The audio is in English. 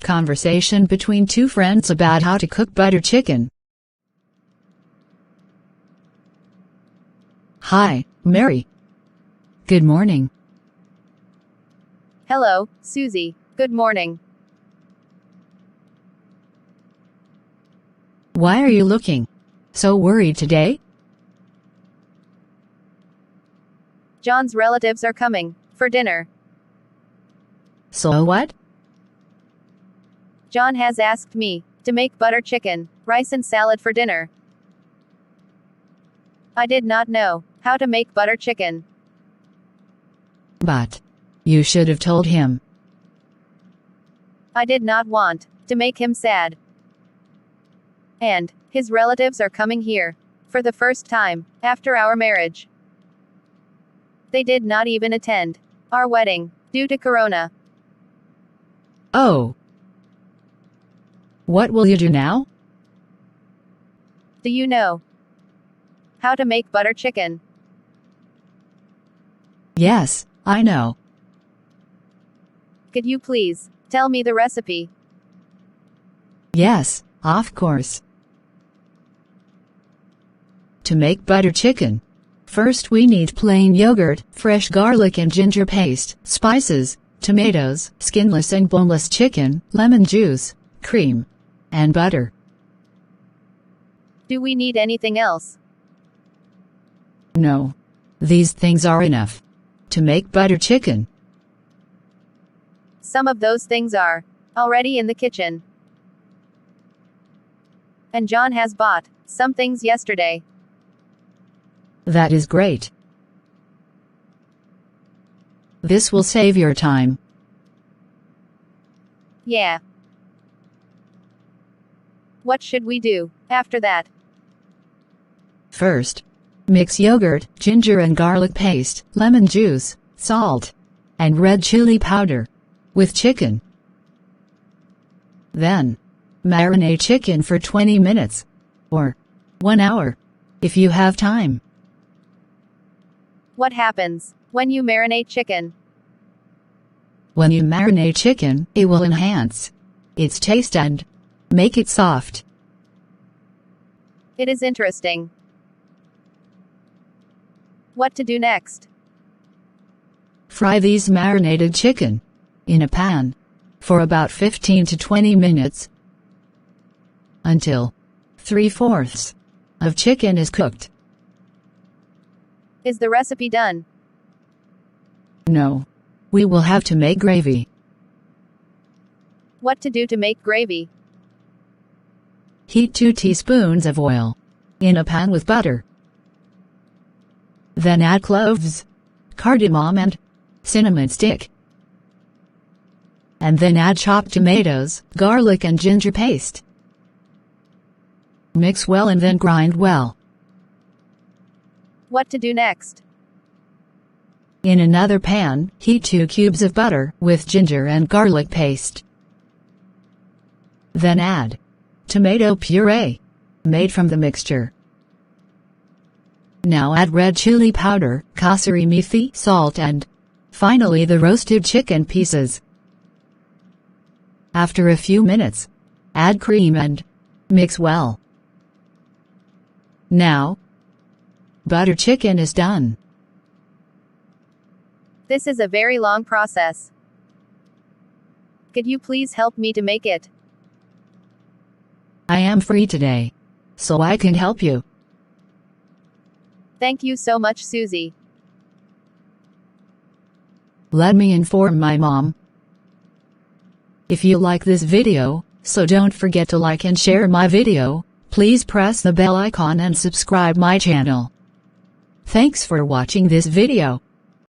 Conversation between two friends about how to cook butter chicken. Hi, Mary. Good morning. Hello, Susie. Good morning. Why are you looking so worried today? John's relatives are coming for dinner. So what? John has asked me to make butter chicken, rice and salad for dinner. I did not know how to make butter chicken. But you should have told him. I did not want to make him sad. And his relatives are coming here for the first time after our marriage. They did not even attend our wedding due to Corona. Oh. What will you do now? Do you know how to make butter chicken? Yes, I know. Could you please tell me the recipe? Yes, of course. To make butter chicken, first we need plain yogurt, fresh garlic and ginger paste, spices, tomatoes, skinless and boneless chicken, lemon juice, cream, and butter. Do we need anything else? No. These things are enough to make butter chicken. Some of those things are already in the kitchen. And John has bought some things yesterday. That is great. This will save your time. Yeah. What should we do after that? First, mix yogurt, ginger and garlic paste, lemon juice, salt, and red chili powder with chicken. Then, marinate chicken for 20 minutes or 1 hour if you have time. What happens when you marinate chicken? When you marinate chicken, it will enhance its taste and make it soft. It is interesting. What to do next? Fry these marinated chicken in a pan for about 15 to 20 minutes until 3/4 of chicken is cooked. Is the recipe done? No. We will have to make gravy. What to do to make gravy? Heat 2 teaspoons of oil in a pan with butter. Then add cloves, cardamom and cinnamon stick. And then add chopped tomatoes, garlic and ginger paste. Mix well and then grind well. What to do next? In another pan, heat 2 cubes of butter with ginger and garlic paste. Then add tomato puree made from the mixture. Now add red chili powder, kasuri methi, salt and, finally, the roasted chicken pieces. After a few minutes, add cream and mix well. Now, butter chicken is done. This is a very long process. Could you please help me to make it? I am free today, so I can help you. Thank you so much, Susie. Let me inform my mom. If you like this video, so don't forget to like and share my video. Please press the bell icon and subscribe my channel. Thanks for watching this video.